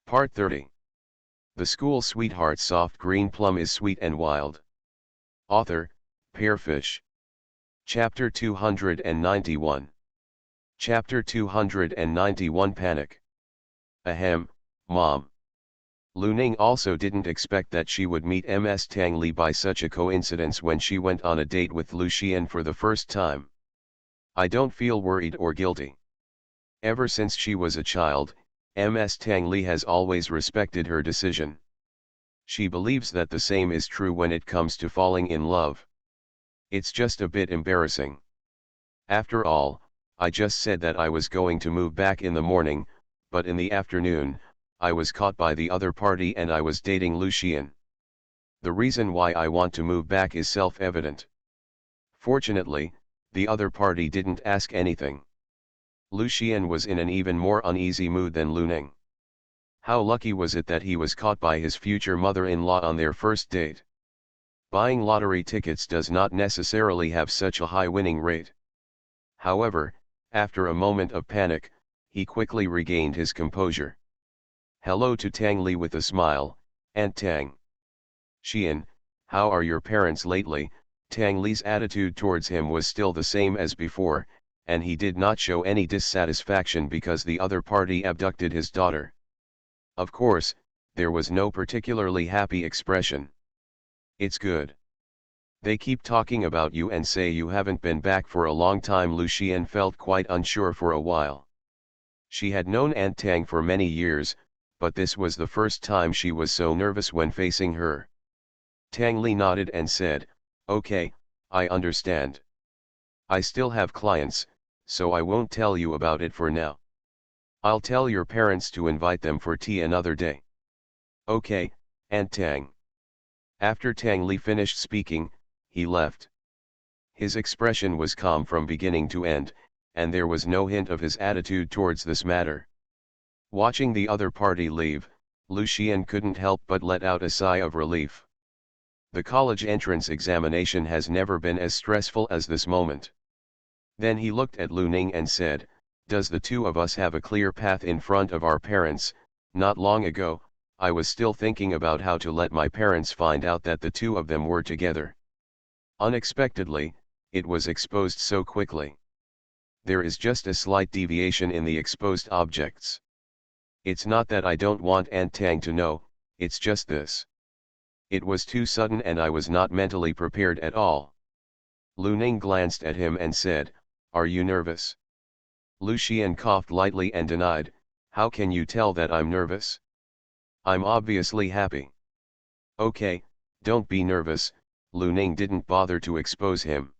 Part 30. The School Sweetheart Soft Green Plum is Sweet and Wild. Author, Pearfish. Chapter 291. Chapter 291 Panic. Ahem, Mom. Lu Ning also didn't expect that she would meet Ms. Tang Li by such a coincidence when she went on a date with Lu Xian for the first time. I don't feel worried or guilty. Ever since she was a child, Ms. Tang Li has always respected her decision. She believes that the same is true when it comes to falling in love. It's just a bit embarrassing. After all, I just said that I was going to move back in the morning, but in the afternoon, I was caught by the other party and I was dating Lu Xian. The reason why I want to move back is self-evident. Fortunately, the other party didn't ask anything. Lu Xian was in an even more uneasy mood than Lu Ning. How lucky was it that he was caught by his future mother-in-law on their first date? Buying lottery tickets does not necessarily have such a high winning rate. However, after a moment of panic, he quickly regained his composure. Hello to Tang Li with a smile, Aunt Tang. Xian, how are your parents lately? Tang Li's attitude towards him was still the same as before, and he did not show any dissatisfaction because the other party abducted his daughter. Of course, there was no particularly happy expression. It's good. They keep talking about you and say you haven't been back for a long time. Lu Xian felt quite unsure for a while. She had known Aunt Tang for many years, but this was the first time she was so nervous when facing her. Tang Li nodded and said, "Okay, I understand. I still have clients, so I won't tell you about it for now. I'll tell your parents to invite them for tea another day." "Okay, Aunt Tang." After Tang Li finished speaking, he left. His expression was calm from beginning to end, and there was no hint of his attitude towards this matter. Watching the other party leave, Lu Xian couldn't help but let out a sigh of relief. The college entrance examination has never been as stressful as this moment. Then he looked at Lu Ning and said, "Does the two of us have a clear path in front of our parents? Not long ago, I was still thinking about how to let my parents find out that the two of them were together. Unexpectedly, it was exposed so quickly. There is just a slight deviation in the exposed objects. It's not that I don't want Aunt Tang to know, it's just this. It was too sudden and I was not mentally prepared at all." Lu Ning glanced at him and said, "Are you nervous?" Lu Xian coughed lightly and denied, "How can you tell that I'm nervous? I'm obviously happy." "Okay, don't be nervous." Lu Ning didn't bother to expose him.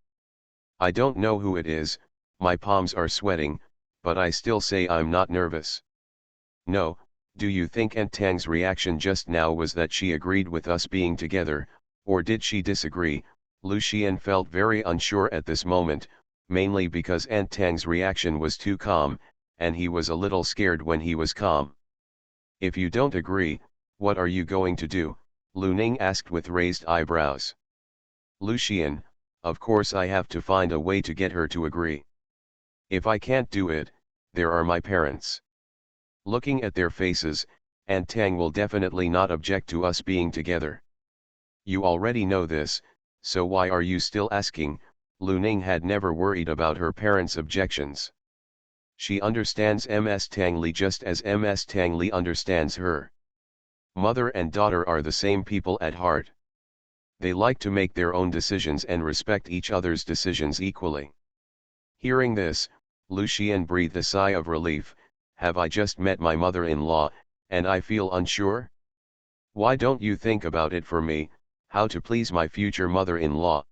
"I don't know who it is, my palms are sweating, but I still say I'm not nervous." "No, do you think Aunt Tang's reaction just now was that she agreed with us being together, or did she disagree?" Lu Xian felt very unsure at this moment, mainly because Aunt Tang's reaction was too calm, and he was a little scared when he was calm. "If you don't agree, what are you going to do?" Lu Ning asked with raised eyebrows. "Lu Xian, of course I have to find a way to get her to agree. If I can't do it, there are my parents. Looking at their faces, Aunt Tang will definitely not object to us being together. You already know this, so why are you still asking?" Lu Ning had never worried about her parents' objections. She understands Ms. Tang Li just as Ms. Tang Li understands her. Mother and daughter are the same people at heart. They like to make their own decisions and respect each other's decisions equally. Hearing this, Lu Xian breathed a sigh of relief. "Have I just met my mother-in-law, and I feel unsure? Why don't you think about it for me, how to please my future mother-in-law?"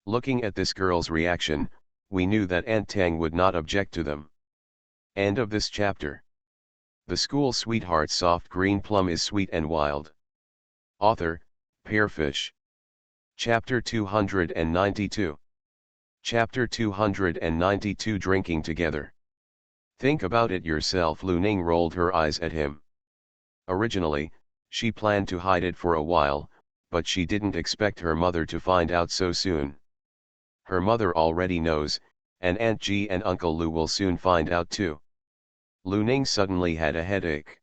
Looking at this girl's reaction, we knew that Aunt Tang would not object to them. End of this chapter. The School Sweetheart Soft Green Plum is Sweet and Wild. Author, Pearfish. Chapter 292. Chapter 292 Drinking Together. "Think about it yourself." Lu Ning rolled her eyes at him. Originally, she planned to hide it for a while, but she didn't expect her mother to find out so soon. Her mother already knows, and Aunt Ji and Uncle Lu will soon find out too. Lu Ning suddenly had a headache.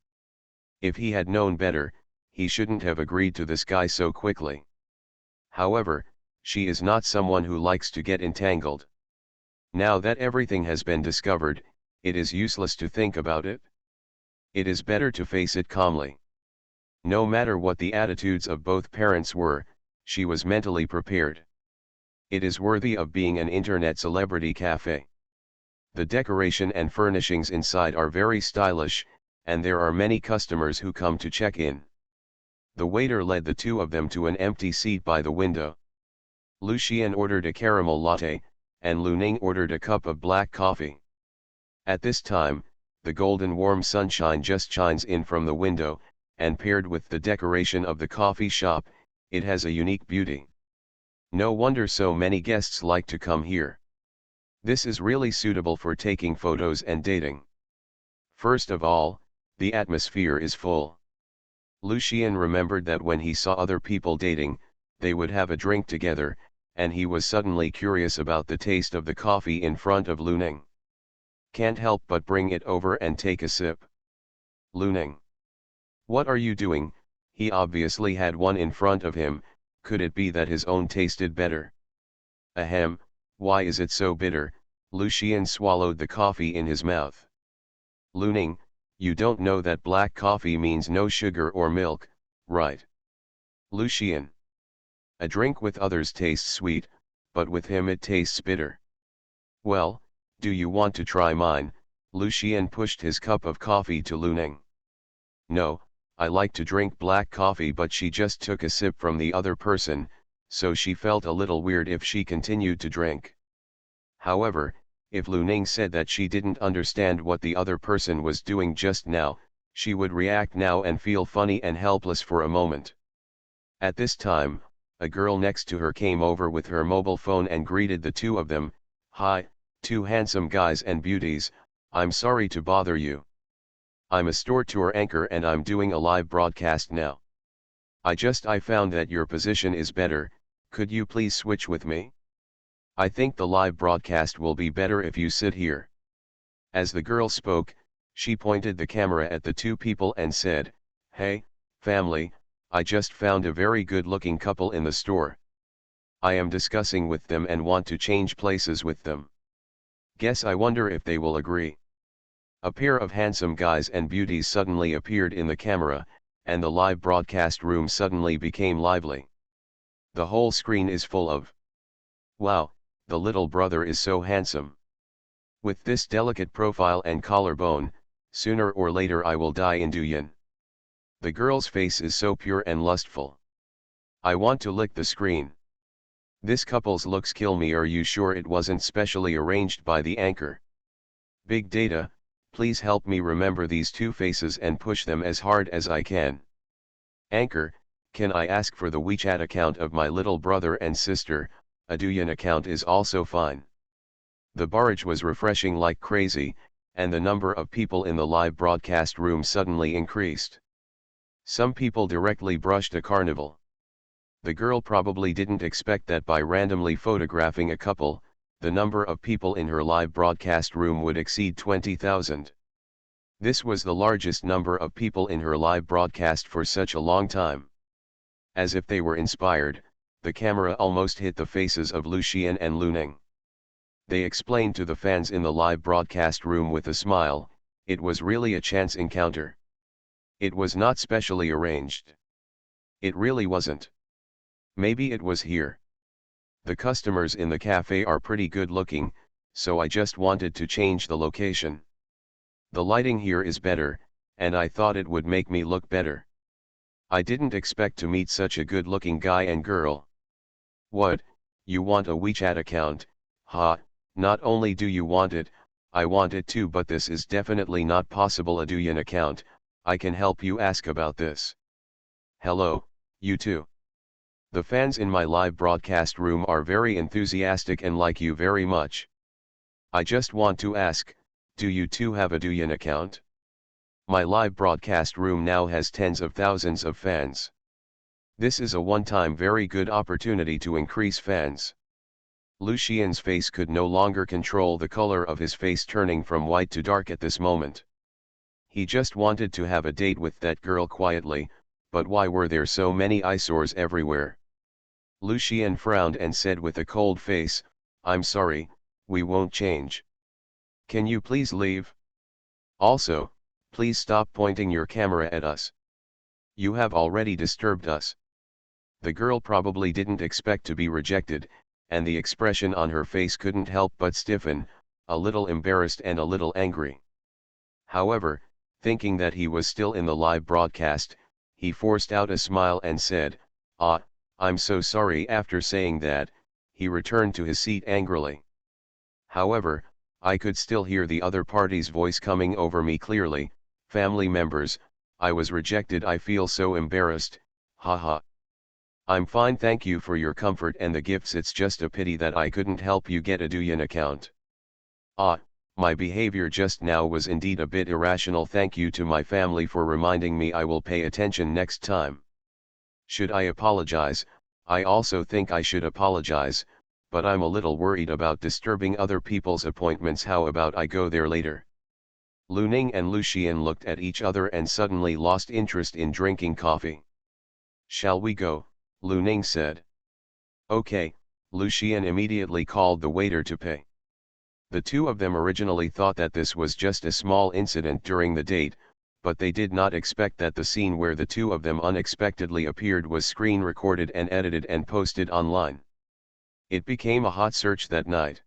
If he had known better, he shouldn't have agreed to this guy so quickly. However, she is not someone who likes to get entangled. Now that everything has been discovered, it is useless to think about it. It is better to face it calmly. No matter what the attitudes of both parents were, she was mentally prepared. It is worthy of being an internet celebrity cafe. The decoration and furnishings inside are very stylish, and there are many customers who come to check in. The waiter led the two of them to an empty seat by the window. Lucien ordered a caramel latte, and Lu Ning ordered a cup of black coffee. At this time, the golden warm sunshine just shines in from the window, and paired with the decoration of the coffee shop, it has a unique beauty. No wonder so many guests like to come here. This is really suitable for taking photos and dating. First of all, the atmosphere is full. Lucien remembered that when he saw other people dating, they would have a drink together, and he was suddenly curious about the taste of the coffee in front of Lu Ning. Can't help but bring it over and take a sip. Lu Ning. What are you doing? He obviously had one in front of him. Could it be that his own tasted better? Ahem, why is it so bitter? Lucien swallowed the coffee in his mouth. Lu Ning, you don't know that black coffee means no sugar or milk, right? Lucien. A drink with others tastes sweet, but with him it tastes bitter. Well, do you want to try mine? Lucien pushed his cup of coffee to Lu Ning. No, I like to drink black coffee, but she just took a sip from the other person, so she felt a little weird if she continued to drink. However, if Lu Ning said that she didn't understand what the other person was doing just now, she would react now and feel funny and helpless for a moment. At this time, a girl next to her came over with her mobile phone and greeted the two of them. Hi, two handsome guys and beauties, I'm sorry to bother you. I'm a store tour anchor and I'm doing a live broadcast now. I found that your position is better, could you please switch with me? I think the live broadcast will be better if you sit here. As the girl spoke, she pointed the camera at the two people and said, Hey, family, I just found a very good-looking couple in the store. I am discussing with them and want to change places with them. I wonder if they will agree. A pair of handsome guys and beauties suddenly appeared in the camera, and the live broadcast room suddenly became lively. The whole screen is full of, wow, the little brother is so handsome. With this delicate profile and collarbone, sooner or later I will die in Duyan. The girl's face is so pure and lustful. I want to lick the screen. This couple's looks kill me. Are you sure it wasn't specially arranged by the anchor? Big data, please help me remember these two faces and push them as hard as I can. Anchor, can I ask for the WeChat account of my little brother and sister? A Douyin account is also fine. The barrage was refreshing like crazy, and the number of people in the live broadcast room suddenly increased. Some people directly brushed a carnival. The girl probably didn't expect that by randomly photographing a couple, the number of people in her live broadcast room would exceed 20,000. This was the largest number of people in her live broadcast for such a long time. As if they were inspired, the camera almost hit the faces of Lucien and Lu Ning. They explained to the fans in the live broadcast room with a smile, it was really a chance encounter. It was not specially arranged. It really wasn't. Maybe it was here. The customers in the cafe are pretty good looking, so I just wanted to change the location. The lighting here is better, and I thought it would make me look better. I didn't expect to meet such a good looking guy and girl. What, you want a WeChat account? Ha, not only do you want it, I want it too, but this is definitely not possible. A Douyin account, I can help you ask about this. Hello, you two. The fans in my live broadcast room are very enthusiastic and like you very much. I just want to ask, do you two have a Douyin account? My live broadcast room now has tens of thousands of fans. This is a one-time very good opportunity to increase fans. Lucien's face could no longer control the color of his face, turning from white to dark at this moment. He just wanted to have a date with that girl quietly, but why were there so many eyesores everywhere? Lucien frowned and said with a cold face, "I'm sorry, we won't change. Can you please leave? Also, please stop pointing your camera at us. You have already disturbed us." The girl probably didn't expect to be rejected, and the expression on her face couldn't help but stiffen, a little embarrassed and a little angry. However, thinking that he was still in the live broadcast, he forced out a smile and said, "Ah, I'm so sorry." After saying that, he returned to his seat angrily. However, I could still hear the other party's voice coming over me clearly, "Family members, I was rejected. I feel so embarrassed, haha. I'm fine, thank you for your comfort and the gifts. It's just a pity that I couldn't help you get a Douyin account. Ah, my behavior just now was indeed a bit irrational. Thank you to my family for reminding me. I will pay attention next time. Should I apologize? I also think I should apologize, but I'm a little worried about disturbing other people's appointments. How about I go there later?" Lu Ning and Lucien looked at each other and suddenly lost interest in drinking coffee. "Shall we go?" Lu Ning said. "Okay." Lucien immediately called the waiter to pay. The two of them originally thought that this was just a small incident during the date, but they did not expect that the scene where the two of them unexpectedly appeared was screen recorded and edited and posted online. It became a hot search that night.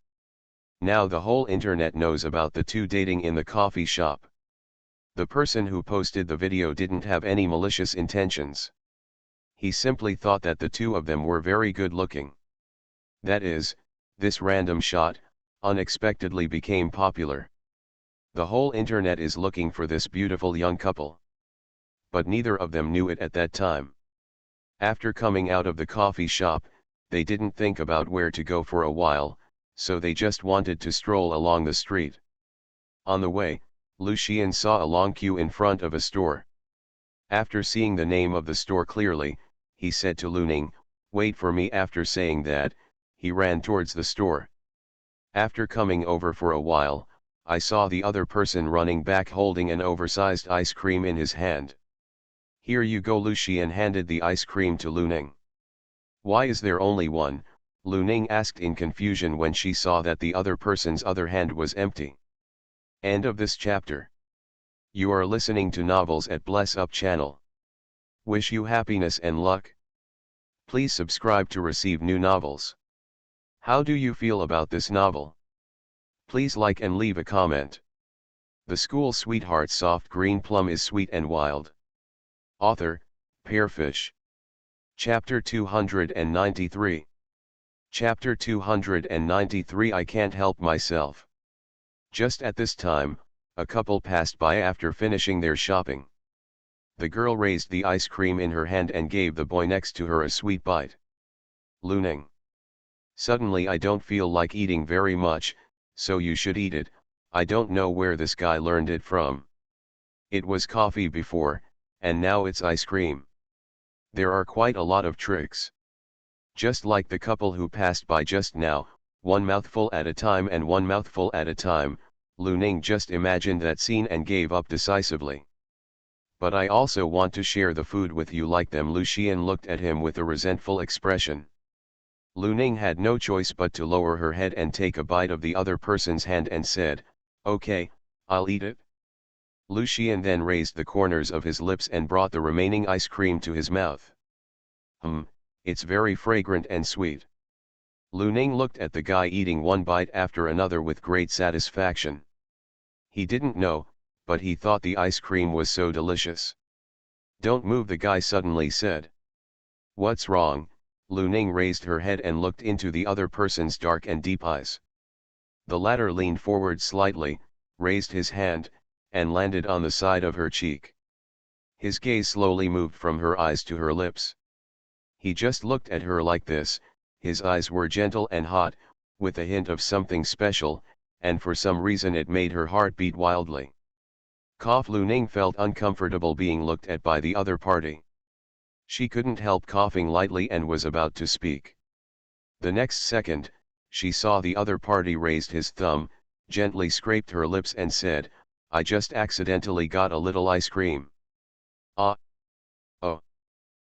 Now the whole internet knows about the two dating in the coffee shop. The person who posted the video didn't have any malicious intentions. He simply thought that the two of them were very good looking. That is, this random shot unexpectedly became popular. The whole internet is looking for this beautiful young couple. But neither of them knew it at that time. After coming out of the coffee shop, they didn't think about where to go for a while, so they just wanted to stroll along the street. On the way, Lucien saw a long queue in front of a store. After seeing the name of the store clearly, he said to Lu Ning, "Wait for me." After saying that, he ran towards the store. After coming over for a while, I saw the other person running back holding an oversized ice cream in his hand. "Here you go." Lucien handed the ice cream to Lu Ning. "Why is there only one?" Lu Ning asked in confusion when she saw that the other person's other hand was empty. End of this chapter. You are listening to Novels at Bless Up channel. Wish you happiness and luck. Please subscribe to receive new novels. How do you feel about this novel? Please like and leave a comment. The School Sweetheart Soft Green Plum is sweet and wild. Author, Pearfish. Chapter 293. Chapter 293. I can't help myself. Just at this time, a couple passed by after finishing their shopping. The girl raised the ice cream in her hand and gave the boy next to her a sweet bite. Lu Ning. Suddenly I don't feel like eating very much, so you should eat it. I don't know where this guy learned it from. It was coffee before, and now it's ice cream. There are quite a lot of tricks. Just like the couple who passed by just now, one mouthful at a time and one mouthful at a time, Lu Ning just imagined that scene and gave up decisively. "But I also want to share the food with you like them." Lucien looked at him with a resentful expression. Lu Ning had no choice but to lower her head and take a bite of the other person's hand and said, "Okay, I'll eat it." Lucien then raised the corners of his lips and brought the remaining ice cream to his mouth. It's very fragrant and sweet." Lu Ning looked at the guy eating one bite after another with great satisfaction. He didn't know, but he thought the ice cream was so delicious. "Don't move," the guy suddenly said. "What's wrong?" Lu Ning raised her head and looked into the other person's dark and deep eyes. The latter leaned forward slightly, raised his hand, and landed on the side of her cheek. His gaze slowly moved from her eyes to her lips. He just looked at her like this. His eyes were gentle and hot, with a hint of something special, and for some reason it made her heart beat wildly. Lu Ning felt uncomfortable being looked at by the other party. She couldn't help coughing lightly and was about to speak. The next second, she saw the other party raised his thumb, gently scraped her lips and said, I just accidentally got a little ice cream. Ah, oh.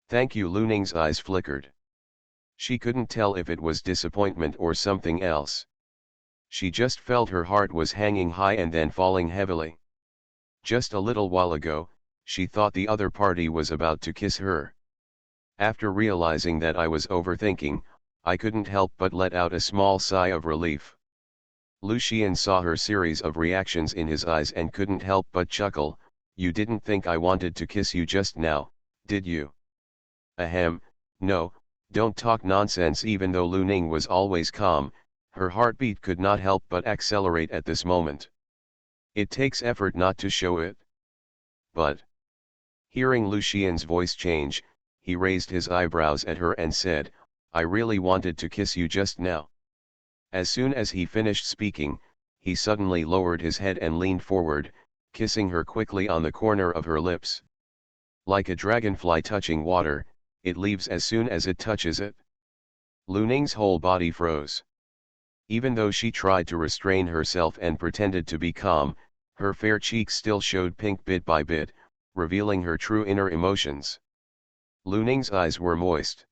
Thank you. Lu Ning's eyes flickered. She couldn't tell if it was disappointment or something else. She just felt her heart was hanging high and then falling heavily. Just a little while ago, she thought the other party was about to kiss her. After realizing that I was overthinking, I couldn't help but let out a small sigh of relief. Lu Xian saw her series of reactions in his eyes and couldn't help but chuckle. You didn't think I wanted to kiss you just now, did you? Ahem, no, don't talk nonsense. Even though Lu Ning was always calm, her heartbeat could not help but accelerate at this moment. It takes effort not to show it. But, hearing Lu Xian's voice change, he raised his eyebrows at her and said, I really wanted to kiss you just now. As soon as he finished speaking, he suddenly lowered his head and leaned forward, kissing her quickly on the corner of her lips. Like a dragonfly touching water, it leaves as soon as it touches it. Lu Ning's whole body froze. Even though she tried to restrain herself and pretended to be calm, her fair cheeks still showed pink bit by bit, revealing her true inner emotions. Lu Ning's eyes were moist.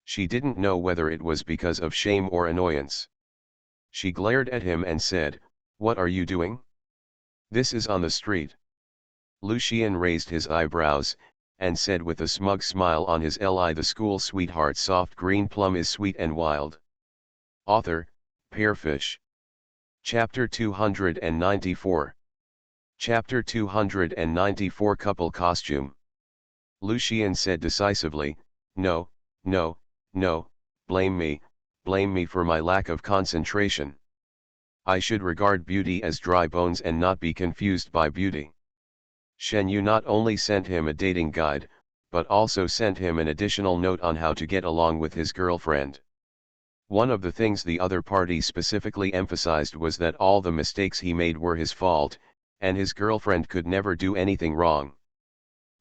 She didn't know whether it was because of shame or annoyance. She glared at him and said, What are you doing? This is on the street. Lu Xian raised his eyebrows, and said with a smug smile on his li, the school sweetheart soft green plum is sweet and wild. Author, Pearfish. Chapter 294. Chapter 294 Couple Costume. Lu Xian said decisively, No, no, no, blame me for my lack of concentration. I should regard beauty as dry bones and not be confused by beauty. Shen Yu not only sent him a dating guide, but also sent him an additional note on how to get along with his girlfriend. One of the things the other party specifically emphasized was that all the mistakes he made were his fault, and his girlfriend could never do anything wrong.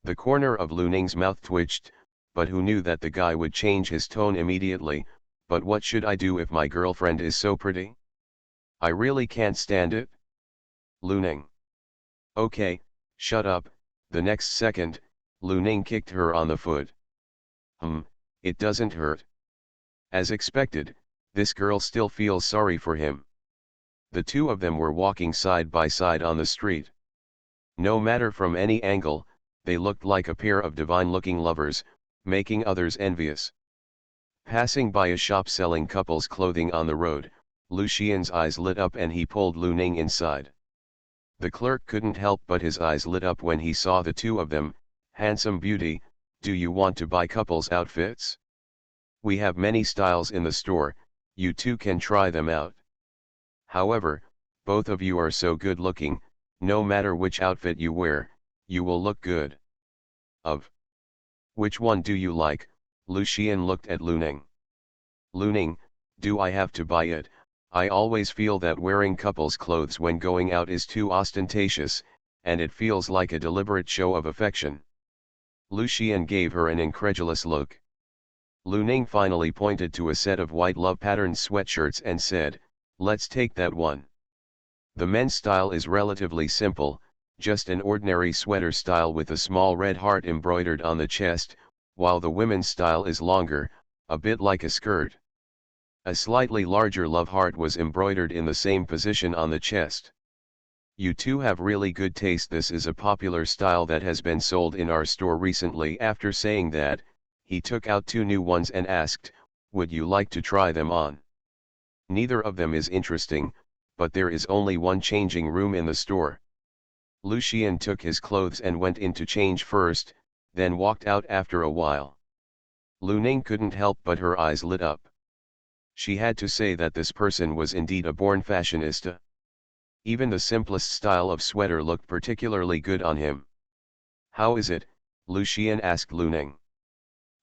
The corner of Lu Ning's mouth twitched, but who knew that the guy would change his tone immediately? But what should I do if my girlfriend is so pretty? I really can't stand it. Lu Ning. Okay, shut up. The next second, Lu Ning kicked her on the foot. It doesn't hurt. As expected, this girl still feels sorry for him. The two of them were walking side by side on the street. No matter from any angle, they looked like a pair of divine-looking lovers, making others envious. Passing by a shop selling couples' clothing on the road, Lu Xian's eyes lit up and he pulled Lu Ning inside. The clerk couldn't help but his eyes lit up when he saw the two of them. Handsome beauty, do you want to buy couples' outfits? We have many styles in the store, you two can try them out. However, both of you are so good looking, no matter which outfit you wear, you will look good. Of which one do you like? Lu Xian looked at Lu Ning. Lu Ning, do I have to buy it? I always feel that wearing couples' clothes when going out is too ostentatious, and it feels like a deliberate show of affection. Lu Xian gave her an incredulous look. Lu Ning finally pointed to a set of white love-patterned sweatshirts and said, Let's take that one. The men's style is relatively simple, just an ordinary sweater style with a small red heart embroidered on the chest, while the women's style is longer, a bit like a skirt. A slightly larger love heart was embroidered in the same position on the chest. You two have really good taste. This is a popular style that has been sold in our store recently. After saying that, he took out two new ones and asked, Would you like to try them on? Neither of them is interesting, but there is only one changing room in the store. Lu Xian took his clothes and went in to change first, then walked out after a while. Lu Ning couldn't help but her eyes lit up. She had to say that this person was indeed a born fashionista. Even the simplest style of sweater looked particularly good on him. How is it? Lu Xian asked Lu Ning.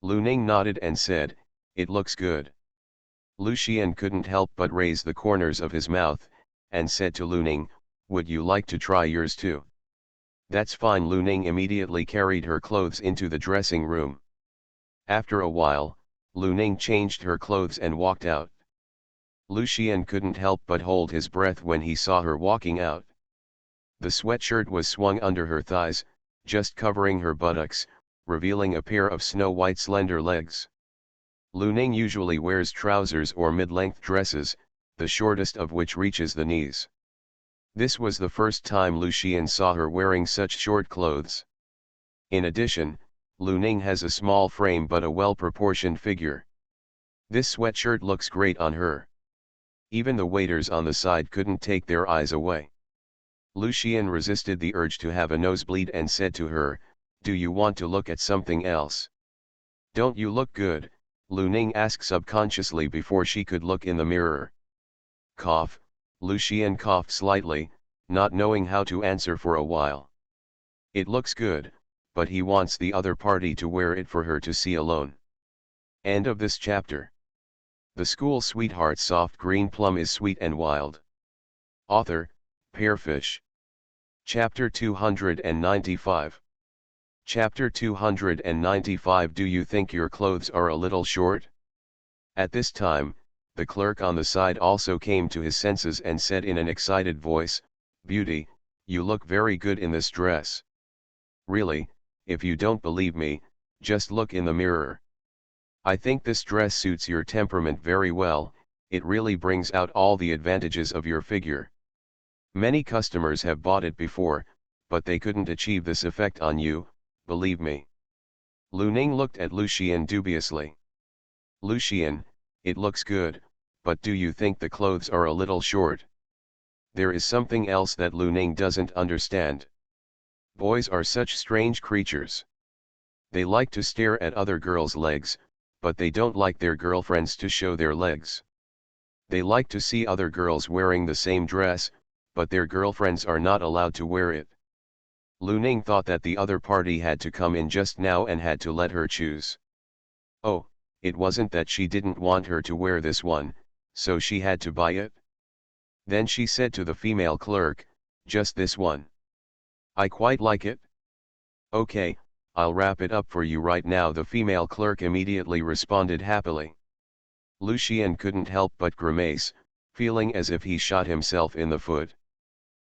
Lu Ning nodded and said, It looks good. Lu Xian couldn't help but raise the corners of his mouth, and said to Lu Ning, Would you like to try yours too? That's fine. Lu Ning immediately carried her clothes into the dressing room. After a while, Lu Ning changed her clothes and walked out. Lu Xian couldn't help but hold his breath when he saw her walking out. The sweatshirt was swung under her thighs, just covering her buttocks, revealing a pair of snow-white slender legs. Lu Ning usually wears trousers or mid-length dresses, the shortest of which reaches the knees. This was the first time Lu Xian saw her wearing such short clothes. In addition, Lu Ning has a small frame but a well-proportioned figure. This sweatshirt looks great on her. Even the waiters on the side couldn't take their eyes away. Lu Xian resisted the urge to have a nosebleed and said to her, "Do you want to look at something else?" "Don't you look good?" Lu Ning asked subconsciously before she could look in the mirror. Cough, Lu Xian coughed slightly, not knowing how to answer for a while. It looks good, but he wants the other party to wear it for her to see alone. End of this chapter. The School Sweetheart Soft Green Plum is Sweet and Wild. Author, Pearfish. Chapter 295. Chapter 295. Do you think your clothes are a little short? At this time, the clerk on the side also came to his senses and said in an excited voice, "Beauty, you look very good in this dress. Really, if you don't believe me, just look in the mirror. I think this dress suits your temperament very well, it really brings out all the advantages of your figure. Many customers have bought it before, but they couldn't achieve this effect on you, believe me." Lu Ning looked at Lu Xian dubiously. "Lu Xian, it looks good, but do you think the clothes are a little short?" There is something else that Lu Ning doesn't understand. Boys are such strange creatures. They like to stare at other girls' legs, but they don't like their girlfriends to show their legs. They like to see other girls wearing the same dress, but their girlfriends are not allowed to wear it. Lu Ning thought that the other party had to come in just now and had to let her choose. Oh, it wasn't that she didn't want her to wear this one, so she had to buy it? Then she said to the female clerk, "Just this one. I quite like it." "Okay, I'll wrap it up for you right now," the female clerk immediately responded happily. Lu Xian couldn't help but grimace, feeling as if he shot himself in the foot.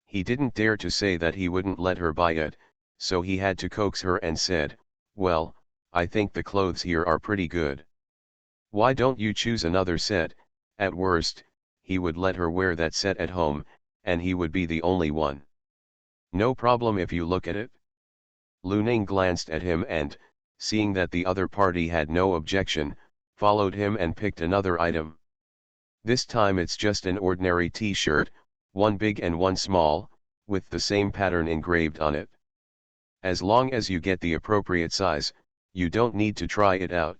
He didn't dare to say that he wouldn't let her buy it, so he had to coax her and said, "Well, I think the clothes here are pretty good. Why don't you choose another set?" At worst, he would let her wear that set at home, and he would be the only one. "No problem if you look at it." Lu Ning glanced at him and, seeing that the other party had no objection, followed him and picked another item. This time it's just an ordinary t-shirt, one big and one small, with the same pattern engraved on it. As long as you get the appropriate size, you don't need to try it out.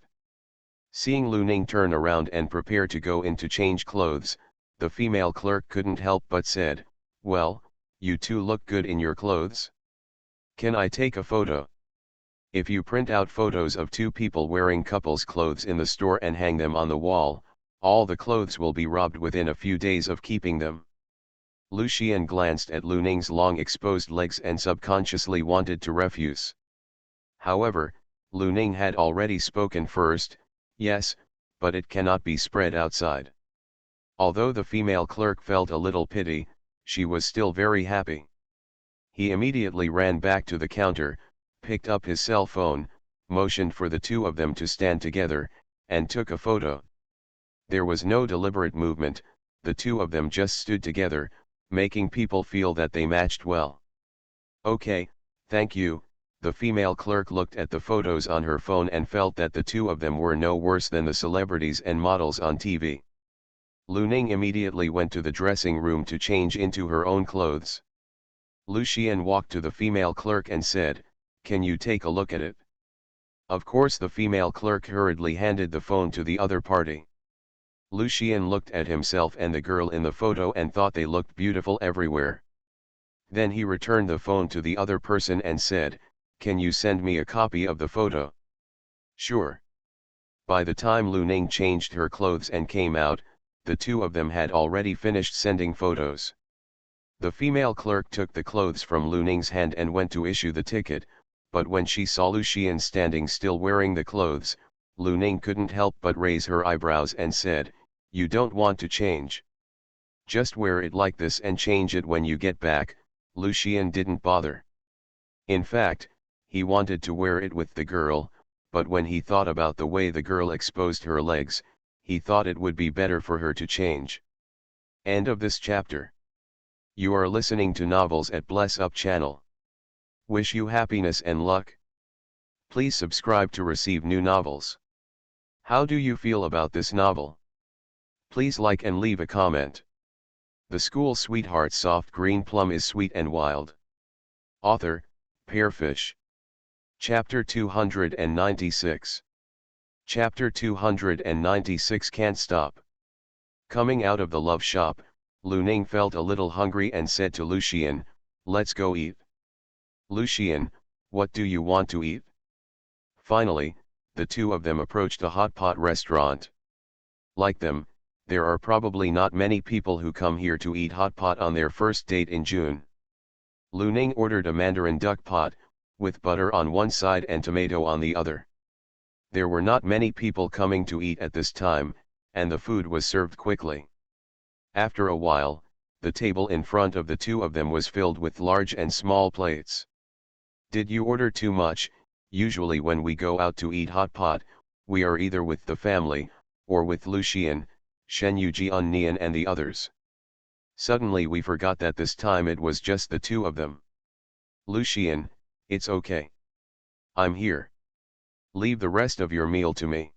Seeing Lu Ning turn around and prepare to go in to change clothes, the female clerk couldn't help but said, "Well, you two look good in your clothes. Can I take a photo?" If you print out photos of two people wearing couples' clothes in the store and hang them on the wall, all the clothes will be robbed within a few days of keeping them. Lu Xian glanced at Lu Ning's long exposed legs and subconsciously wanted to refuse. However, Lu Ning had already spoken first, "Yes, but it cannot be spread outside." Although the female clerk felt a little pity, she was still very happy. He immediately ran back to the counter, picked up his cell phone, motioned for the two of them to stand together, and took a photo. There was no deliberate movement, the two of them just stood together, making people feel that they matched well. "Okay, thank you." The female clerk looked at the photos on her phone and felt that the two of them were no worse than the celebrities and models on TV. Lu Ning immediately went to the dressing room to change into her own clothes. Lu Xian walked to the female clerk and said, "Can you take a look at it?" Of course, the female clerk hurriedly handed the phone to the other party. Lu Xian looked at himself and the girl in the photo and thought they looked beautiful everywhere. Then he returned the phone to the other person and said, "Can you send me a copy of the photo?" "Sure." By the time Lu Ning changed her clothes and came out, the two of them had already finished sending photos. The female clerk took the clothes from Lu Ning's hand and went to issue the ticket, but when she saw Lu Xian standing still wearing the clothes, Lu Ning couldn't help but raise her eyebrows and said, "You don't want to change? Just wear it like this and change it when you get back, Lucien didn't bother. In fact, he wanted to wear it with the girl, but when he thought about the way the girl exposed her legs, he thought it would be better for her to change. End of this chapter. You are listening to Novels at Bless Up channel. Wish you happiness and luck. Please subscribe to receive new novels. How do you feel about this novel? Please like and leave a comment. The School Sweetheart Soft Green Plum is Sweet and Wild. Author, Pearfish. Chapter 296. Chapter 296 Can't Stop. Coming out of the love shop, Lu Ning felt a little hungry and said to Lucien, "Let's go eat." "Lucien, what do you want to eat?" Finally, the two of them approached a hot pot restaurant. Like them, there are probably not many people who come here to eat hot pot on their first date in June. Lu Ning ordered a mandarin duck pot, with butter on one side and tomato on the other. There were not many people coming to eat at this time, and the food was served quickly. After a while, the table in front of the two of them was filled with large and small plates. "Did you order too much?" Usually when we go out to eat hot pot, we are either with the family, or with Lucien, Shen Yujian Nian and the others. Suddenly we forgot that this time it was just the two of them. "Lucien, it's okay. I'm here. Leave the rest of your meal to me.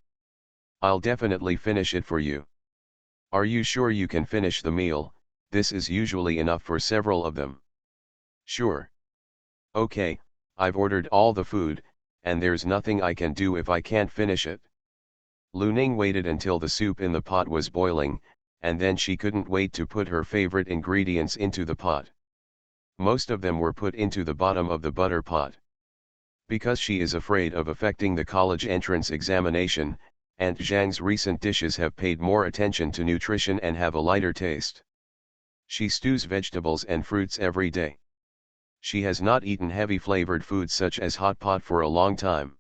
I'll definitely finish it for you." "Are you sure you can finish the meal? This is usually enough for several of them." "Sure. Okay, I've ordered all the food, and there's nothing I can do if I can't finish it." Lu Ning waited until the soup in the pot was boiling, and then she couldn't wait to put her favorite ingredients into the pot. Most of them were put into the bottom of the butter pot. Because she is afraid of affecting the college entrance examination, Aunt Zhang's recent dishes have paid more attention to nutrition and have a lighter taste. She stews vegetables and fruits every day. She has not eaten heavy flavored foods such as hot pot for a long time.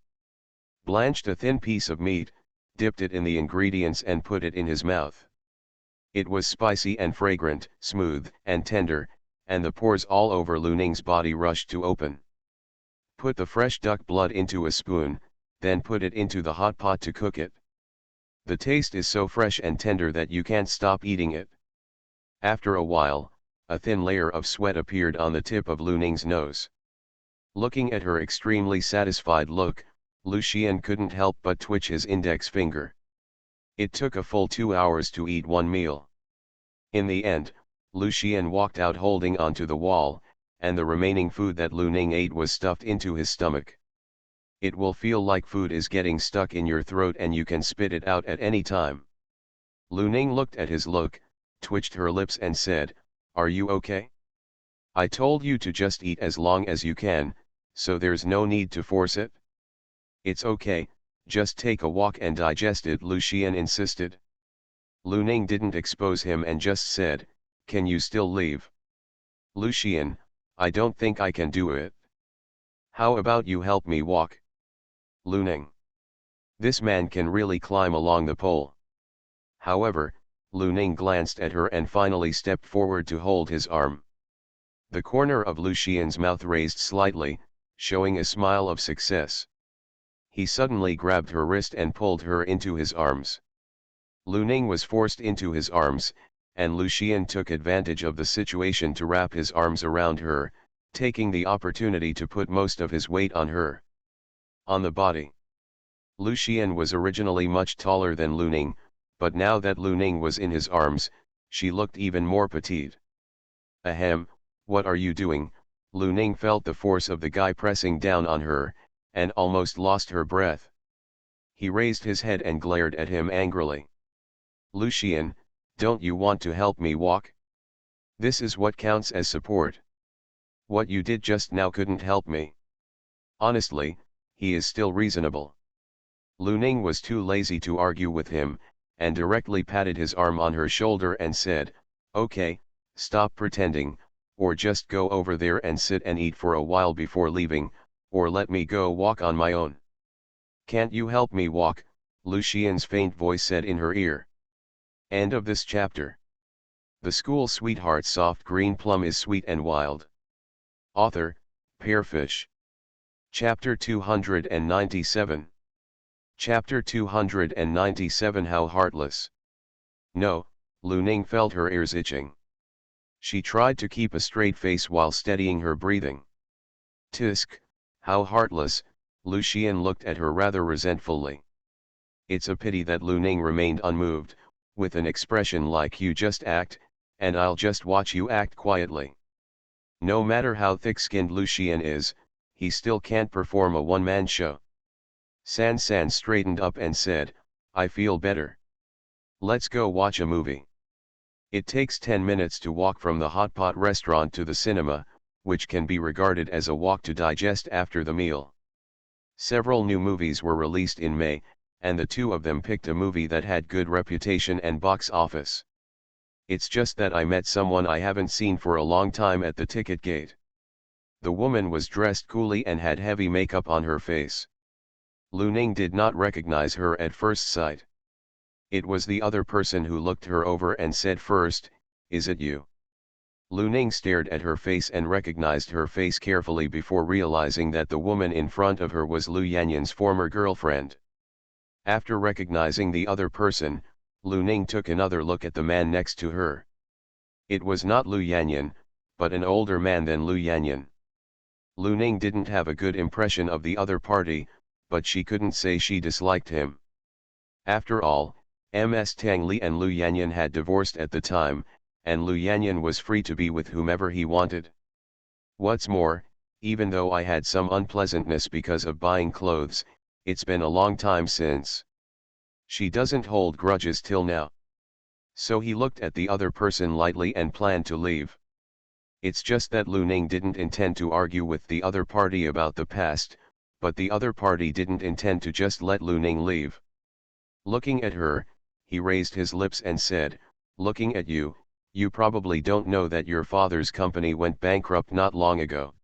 Blanched a thin piece of meat, dipped it in the ingredients and put it in his mouth. It was spicy and fragrant, smooth and tender, and the pores all over Lu Ning's body rushed to open. Put the fresh duck blood into a spoon, then put it into the hot pot to cook it. The taste is so fresh and tender that you can't stop eating it. After a while, a thin layer of sweat appeared on the tip of Lu Ning's nose. Looking at her extremely satisfied look, Lucien couldn't help but twitch his index finger. It took a full 2 hours to eat one meal. In the end, Lucien walked out holding onto the wall, and the remaining food that Lu Ning ate was stuffed into his stomach. It will feel like food is getting stuck in your throat and you can spit it out at any time. Lu Ning looked at his look, twitched her lips and said, "Are you okay? I told you to just eat as long as you can, so there's no need to force it." "It's okay, just take a walk and digest it," Lucien insisted. Lu Ning didn't expose him and just said, "Can you still leave?" "Lucien, I don't think I can do it. How about you help me walk?" "Lu Ning. This man can really climb along the pole." However, Lu Ning glanced at her and finally stepped forward to hold his arm. The corner of Lucien's mouth raised slightly, showing a smile of success. He suddenly grabbed her wrist and pulled her into his arms. Lu Ning was forced into his arms, and Lucien took advantage of the situation to wrap his arms around her, taking the opportunity to put most of his weight on her. On the body. Lucien was originally much taller than Lu Ning, but now that Lu Ning was in his arms, she looked even more petite. "Ahem, what are you doing?" Lu Ning felt the force of the guy pressing down on her, and almost lost her breath. He raised his head and glared at him angrily. "Lucien, don't you want to help me walk? This is what counts as support. What you did just now couldn't help me." Honestly, he is still reasonable. Lu Ning was too lazy to argue with him, and directly patted his arm on her shoulder and said, "Okay, stop pretending, or just go over there and sit and eat for a while before leaving, or let me go walk on my own." "Can't you help me walk?" Lucien's faint voice said in her ear. End of this chapter. The School Sweetheart Soft Green Plum is Sweet and Wild. Author, Pearfish. Chapter 297. Chapter 297 How Heartless. No, Lu Ning felt her ears itching. She tried to keep a straight face while steadying her breathing. Tisk, how heartless, Lu Xian looked at her rather resentfully. It's a pity that Lu Ning remained unmoved, with an expression like you just act, and I'll just watch you act quietly. No matter how thick-skinned Lu Xian is, he still can't perform a one-man show. San San straightened up and said, I feel better. Let's go watch a movie. It takes 10 minutes to walk from the hot pot restaurant to the cinema, which can be regarded as a walk to digest after the meal. Several new movies were released in May, and the two of them picked a movie that had good reputation and box office. It's just that I met someone I haven't seen for a long time at the ticket gate. The woman was dressed coolly and had heavy makeup on her face. Lu Ning did not recognize her at first sight. It was the other person who looked her over and said first, is it you? Lu Ning stared at her face and recognized her face carefully before realizing that the woman in front of her was Lu Yanyan's former girlfriend. After recognizing the other person, Lu Ning took another look at the man next to her. It was not Lu Yanyan, but an older man than Lu Yanyan. Lu Ning didn't have a good impression of the other party, but she couldn't say she disliked him. After all, Ms. Tang Li and Lu Yanyan had divorced at the time, and Lu Yanyan was free to be with whomever he wanted. What's more, even though I had some unpleasantness because of buying clothes, it's been a long time since. She doesn't hold grudges till now. So he looked at the other person lightly and planned to leave. It's just that Lu Ning didn't intend to argue with the other party about the past, but the other party didn't intend to just let Lu Ning leave. Looking at her, he raised his lips and said, looking at you, you probably don't know that your father's company went bankrupt not long ago.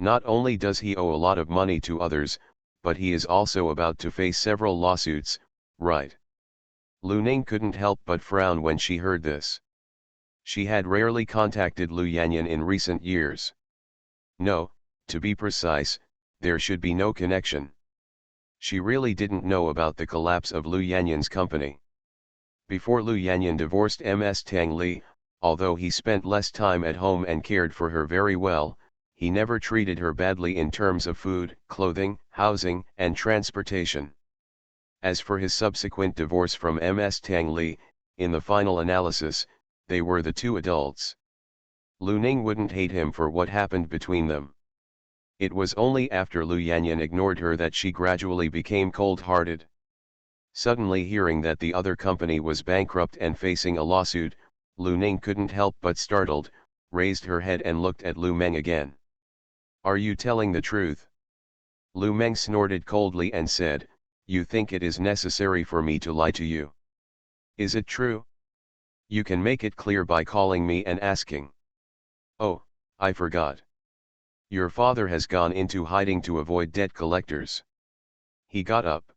Not only does he owe a lot of money to others, but he is also about to face several lawsuits, right? Lu Ning couldn't help but frown when she heard this. She had rarely contacted Lu Yanyan in recent years. No, to be precise, there should be no connection. She really didn't know about the collapse of Lu Yanyan's company. Before Lu Yanyan divorced Ms. Tang Li, although he spent less time at home and cared for her very well, he never treated her badly in terms of food, clothing, housing, and transportation. As for his subsequent divorce from Ms. Tang Li, in the final analysis, they were the two adults. Lu Ning wouldn't hate him for what happened between them. It was only after Lu Yanyan ignored her that she gradually became cold-hearted. Suddenly hearing that the other company was bankrupt and facing a lawsuit, Lu Ning couldn't help but startled, raised her head and looked at Lu Meng again. Are you telling the truth? Lu Meng snorted coldly and said, you think it is necessary for me to lie to you? Is it true? You can make it clear by calling me and asking. Oh, I forgot. Your father has gone into hiding to avoid debt collectors. He got up.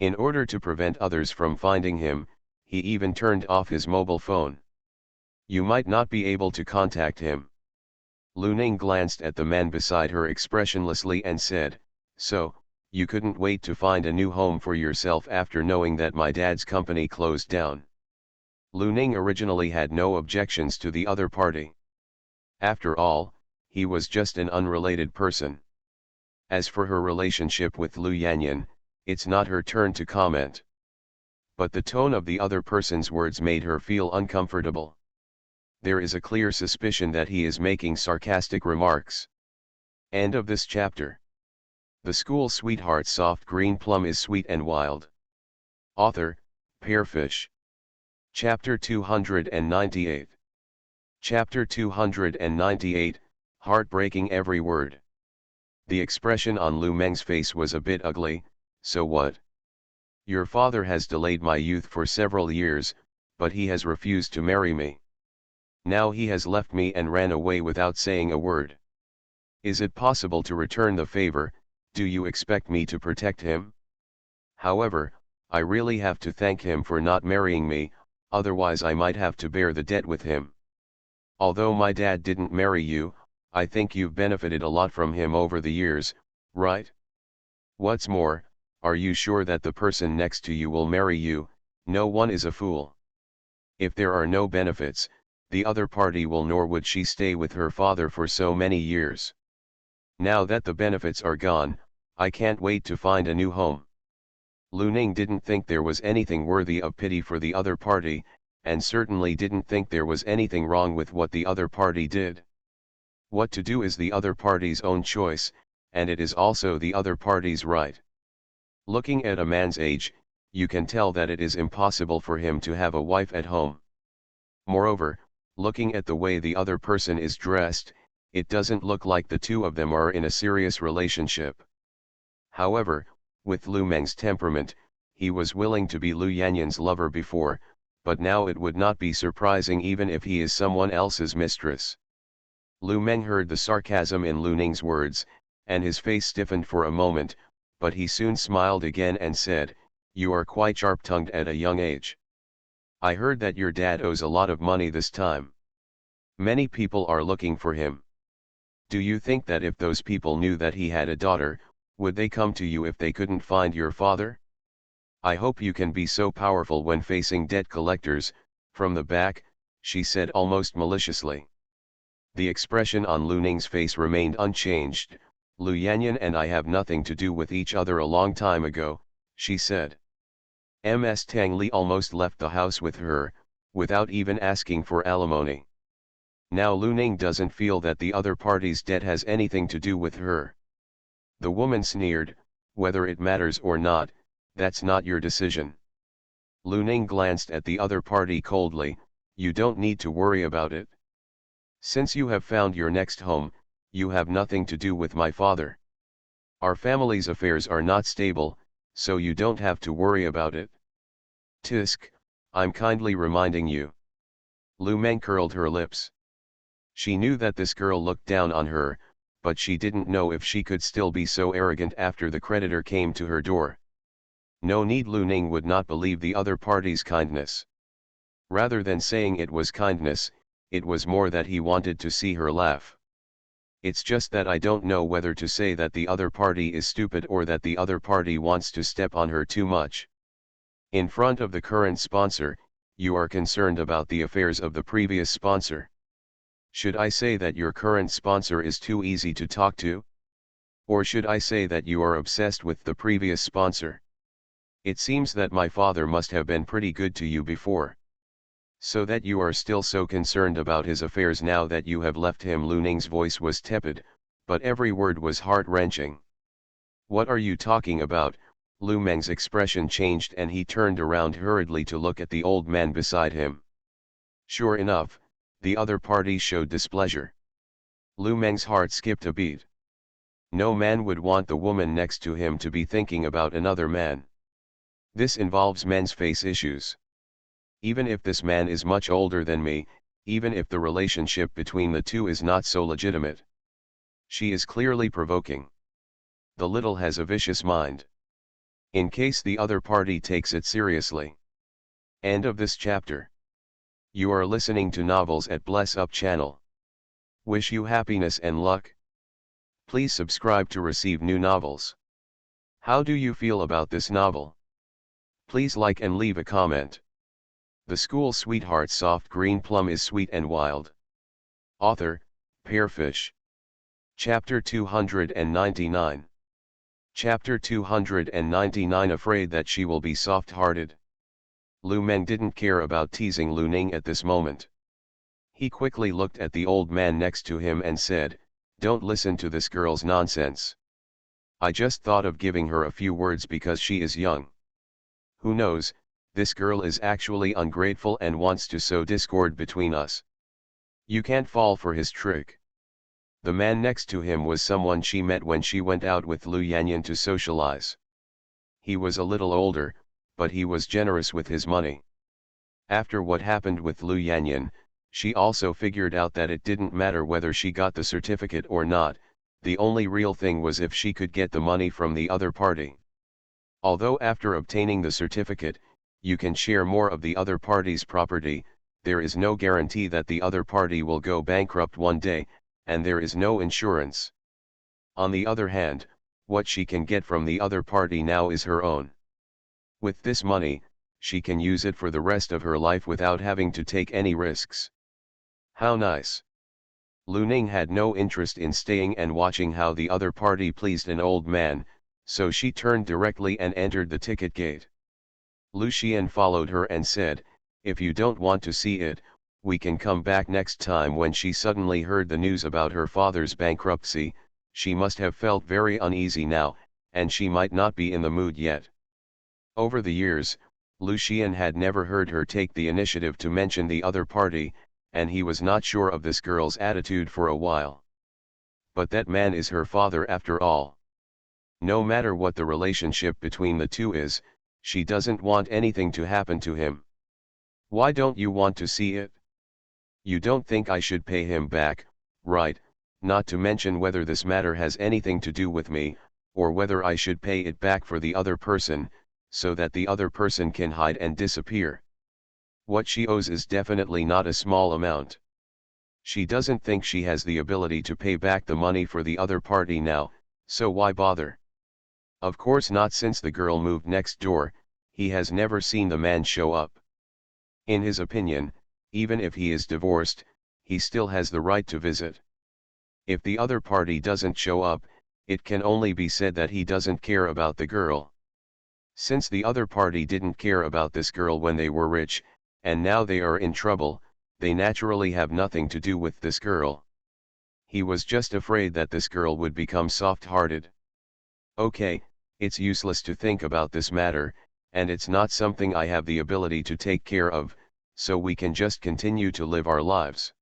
In order to prevent others from finding him, he even turned off his mobile phone. You might not be able to contact him. Lu Ning glanced at the man beside her expressionlessly and said, so, you couldn't wait to find a new home for yourself after knowing that my dad's company closed down. Lu Ning originally had no objections to the other party. After all, he was just an unrelated person. As for her relationship with Lu Yanyan, it's not her turn to comment. But the tone of the other person's words made her feel uncomfortable. There is a clear suspicion that he is making sarcastic remarks. End of this chapter. The school sweetheart soft green plum is sweet and wild. Author, Pearfish. Chapter 298. Chapter 298, Heartbreaking Every Word. The expression on Lu Meng's face was a bit ugly. So what? Your father has delayed my youth for several years, but he has refused to marry me. Now he has left me and ran away without saying a word. Is it possible to return the favor? Do you expect me to protect him? However, I really have to thank him for not marrying me, otherwise I might have to bear the debt with him. Although my dad didn't marry you, I think you've benefited a lot from him over the years, right? What's more, are you sure that the person next to you will marry you? No one is a fool. If there are no benefits, the other party will, nor would she stay with her father for so many years. Now that the benefits are gone, I can't wait to find a new home. Lu Ning didn't think there was anything worthy of pity for the other party, and certainly didn't think there was anything wrong with what the other party did. What to do is the other party's own choice, and it is also the other party's right. Looking at a man's age, you can tell that it is impossible for him to have a wife at home. Moreover, looking at the way the other person is dressed, it doesn't look like the two of them are in a serious relationship. However, with Lu Meng's temperament, he was willing to be Lu Yanyan's lover before, but now it would not be surprising even if he is someone else's mistress. Lu Meng heard the sarcasm in Lu Ning's words, and his face stiffened for a moment, but he soon smiled again and said, "You are quite sharp-tongued at a young age. I heard that your dad owes a lot of money this time. Many people are looking for him. Do you think that if those people knew that he had a daughter, would they come to you if they couldn't find your father? I hope you can be so powerful when facing debt collectors." From the back, she said almost maliciously. The expression on Lu Ning's face remained unchanged. "Lu Yanyan and I have nothing to do with each other a long time ago," she said. Ms. Tang Li almost left the house with her, without even asking for alimony. Now Lu Ning doesn't feel that the other party's debt has anything to do with her. The woman sneered, "Whether it matters or not, that's not your decision." Lu Ning glanced at the other party coldly, "You don't need to worry about it. Since you have found your next home, you have nothing to do with my father. Our family's affairs are not stable, so you don't have to worry about it. Tisk, I'm kindly reminding you." Lu Meng curled her lips. She knew that this girl looked down on her, but she didn't know if she could still be so arrogant after the creditor came to her door. No need, Lu Ning would not believe the other party's kindness. Rather than saying it was kindness, it was more that he wanted to see her laugh. "It's just that I don't know whether to say that the other party is stupid or that the other party wants to step on her too much. In front of the current sponsor, you are concerned about the affairs of the previous sponsor. Should I say that your current sponsor is too easy to talk to? Or should I say that you are obsessed with the previous sponsor? It seems that my father must have been pretty good to you before. So that you are still so concerned about his affairs now that you have left him." Lu Ning's voice was tepid, but every word was heart-wrenching. "What are you talking about?" Lu Meng's expression changed and he turned around hurriedly to look at the old man beside him. Sure enough, the other party showed displeasure. Lu Meng's heart skipped a beat. No man would want the woman next to him to be thinking about another man. This involves men's face issues. Even if this man is much older than me, even if the relationship between the two is not so legitimate. She is clearly provoking. The little has a vicious mind. In case the other party takes it seriously. End of this chapter. You are listening to Novels at Bless Up channel. Wish you happiness and luck. Please subscribe to receive new novels. How do you feel about this novel? Please like and leave a comment. The School Sweetheart Soft Green Plum is Sweet and Wild. Author, Pearfish. Chapter 299. Chapter 299. Afraid that she will be soft-hearted. Lu Meng didn't care about teasing Lu Ning at this moment. He quickly looked at the old man next to him and said, "Don't listen to this girl's nonsense. I just thought of giving her a few words because she is young. Who knows, this girl is actually ungrateful and wants to sow discord between us. You can't fall for his trick." The man next to him was someone she met when she went out with Lu Yanyan to socialize. He was a little older, but he was generous with his money. After what happened with Lu Yanyan, she also figured out that it didn't matter whether she got the certificate or not, the only real thing was if she could get the money from the other party. Although after obtaining the certificate, you can share more of the other party's property, there is no guarantee that the other party will go bankrupt one day, and there is no insurance. On the other hand, what she can get from the other party now is her own. With this money, she can use it for the rest of her life without having to take any risks. How nice. Lu Ning had no interest in staying and watching how the other party pleased an old man, so she turned directly and entered the ticket gate. Lu Xian followed her and said, "If you don't want to see it, we can come back next time." When she suddenly heard the news about her father's bankruptcy, she must have felt very uneasy now, and she might not be in the mood yet. Over the years, Lu Xian had never heard her take the initiative to mention the other party, and he was not sure of this girl's attitude for a while. But that man is her father after all. No matter what the relationship between the two is, she doesn't want anything to happen to him. Why don't you want to see it? You don't think I should pay him back, right? Not to mention whether this matter has anything to do with me, or whether I should pay it back for the other person, so that the other person can hide and disappear. What she owes is definitely not a small amount. She doesn't think she has the ability to pay back the money for the other party now, so why bother? Of course not, since the girl moved next door. He has never seen the man show up. In his opinion, even if he is divorced, he still has the right to visit. If the other party doesn't show up, it can only be said that he doesn't care about the girl. Since the other party didn't care about this girl when they were rich, and now they are in trouble, they naturally have nothing to do with this girl. He was just afraid that this girl would become soft-hearted. Okay, it's useless to think about this matter, and it's not something I have the ability to take care of, so we can just continue to live our lives.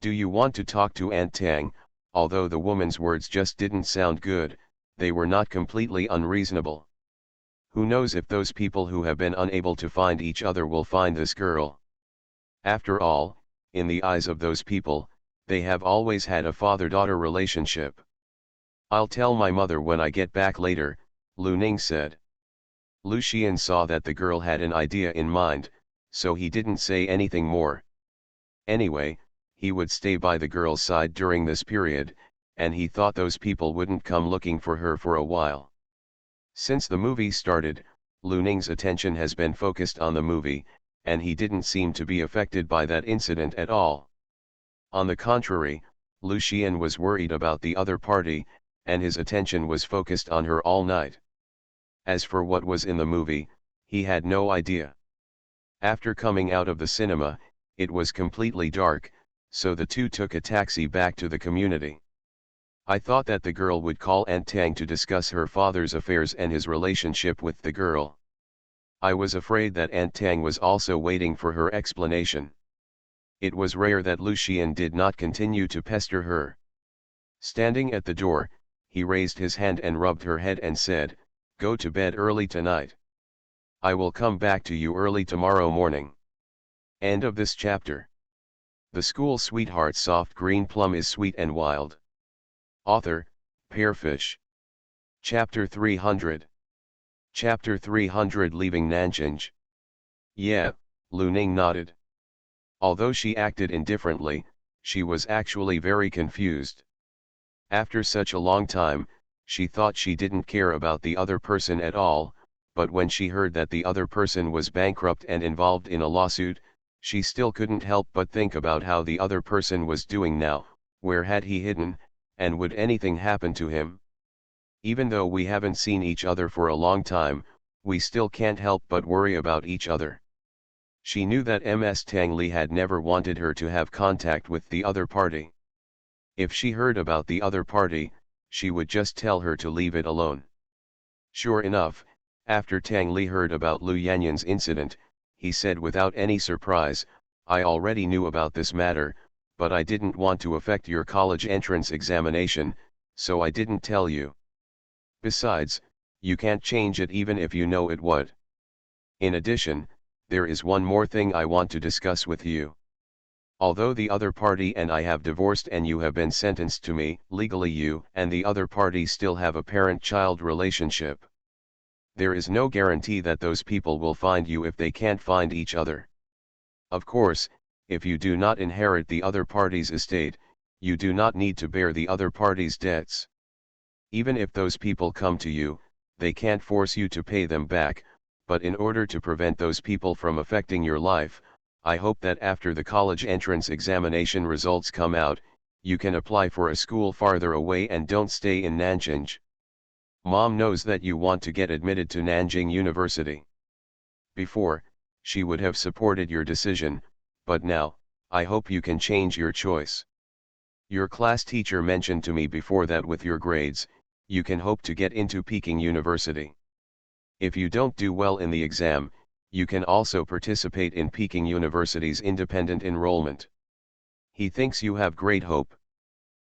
Do you want to talk to Aunt Tang? Although the woman's words just didn't sound good, they were not completely unreasonable. Who knows if those people who have been unable to find each other will find this girl? After all, in the eyes of those people, they have always had a father-daughter relationship. I'll tell my mother when I get back later, Lu Ning said. Lu Xian saw that the girl had an idea in mind, so he didn't say anything more. Anyway, he would stay by the girl's side during this period, and he thought those people wouldn't come looking for her for a while. Since the movie started, Lu Ning's attention has been focused on the movie, and he didn't seem to be affected by that incident at all. On the contrary, Lu Xian was worried about the other party, and his attention was focused on her all night. As for what was in the movie, he had no idea. After coming out of the cinema, it was completely dark, so the two took a taxi back to the community. I thought that the girl would call Aunt Tang to discuss her father's affairs and his relationship with the girl. I was afraid that Aunt Tang was also waiting for her explanation. It was rare that Lu Xian did not continue to pester her. Standing at the door, he raised his hand and rubbed her head and said, "Go to bed early tonight. I will come back to you early tomorrow morning." End of this chapter. The school sweetheart soft green plum is sweet and wild. Author, Pearfish. Chapter 300. Chapter 300 Leaving Nanjing. Yeah, Lu Ning nodded. Although she acted indifferently, she was actually very confused. After such a long time, she thought she didn't care about the other person at all, but when she heard that the other person was bankrupt and involved in a lawsuit, she still couldn't help but think about how the other person was doing now, where had he hidden, and would anything happen to him? Even though we haven't seen each other for a long time, we still can't help but worry about each other. She knew that Ms. Tang Li had never wanted her to have contact with the other party. If she heard about the other party, she would just tell her to leave it alone. Sure enough, after Tang Li heard about Lu Yanyan's incident, he said without any surprise, "I already knew about this matter, but I didn't want to affect your college entrance examination, so I didn't tell you. Besides, you can't change it even if you know it would. In addition, there is one more thing I want to discuss with you. Although the other party and I have divorced and you have been sentenced to me, legally you and the other party still have a parent-child relationship. There is no guarantee that those people will find you if they can't find each other. Of course, if you do not inherit the other party's estate, you do not need to bear the other party's debts. Even if those people come to you, they can't force you to pay them back, but in order to prevent those people from affecting your life, I hope that after the college entrance examination results come out, you can apply for a school farther away and don't stay in Nanjing. Mom knows that you want to get admitted to Nanjing University. Before, she would have supported your decision, but now, I hope you can change your choice. Your class teacher mentioned to me before that with your grades, you can hope to get into Peking University. If you don't do well in the exam, you can also participate in Peking University's independent enrollment. He thinks you have great hope.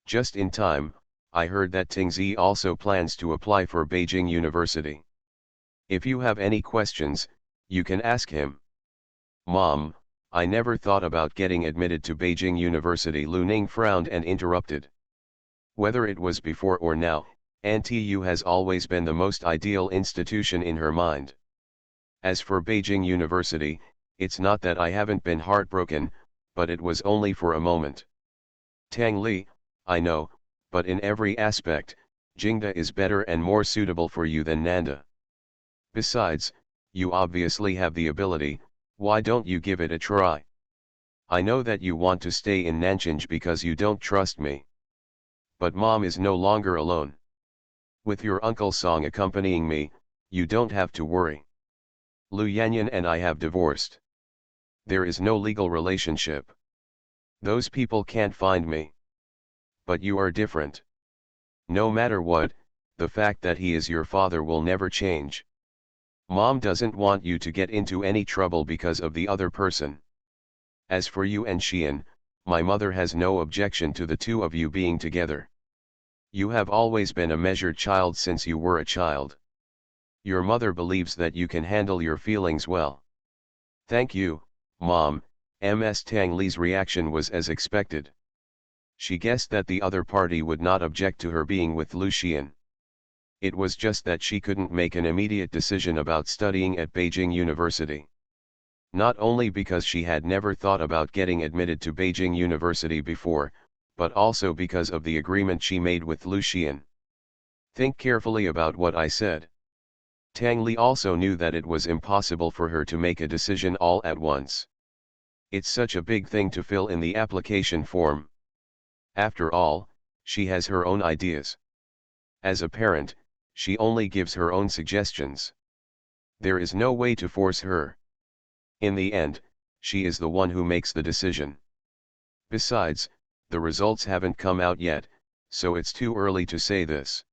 Just in time, I heard that Tingzi also plans to apply for Beijing University. If you have any questions, you can ask him. Mom, I never thought about getting admitted to Beijing University. Lu Ning frowned and interrupted. Whether it was before or now, NTU has always been the most ideal institution in her mind. As for Beijing University, it's not that I haven't been heartbroken, but it was only for a moment. Tang Li, I know, but in every aspect, Jingda is better and more suitable for you than Nanda. Besides, you obviously have the ability, why don't you give it a try? I know that you want to stay in Nanjing because you don't trust me. But Mom is no longer alone. With your Uncle Song accompanying me, you don't have to worry. Lu Yanyan and I have divorced. There is no legal relationship. Those people can't find me. But you are different. No matter what, the fact that he is your father will never change. Mom doesn't want you to get into any trouble because of the other person. As for you and Xian, my mother has no objection to the two of you being together. You have always been a measured child since you were a child. Your mother believes that you can handle your feelings well. Thank you, Mom. Ms. Tang Li's reaction was as expected. She guessed that the other party would not object to her being with Lu Xian. It was just that she couldn't make an immediate decision about studying at Beijing University. Not only because she had never thought about getting admitted to Beijing University before, but also because of the agreement she made with Lu Xian. Think carefully about what I said. Tang Li also knew that it was impossible for her to make a decision all at once. It's such a big thing to fill in the application form. After all, she has her own ideas. As a parent, she only gives her own suggestions. There is no way to force her. In the end, she is the one who makes the decision. Besides, the results haven't come out yet, so it's too early to say this.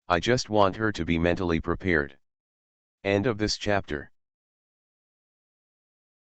I just want her to be mentally prepared. End of this chapter.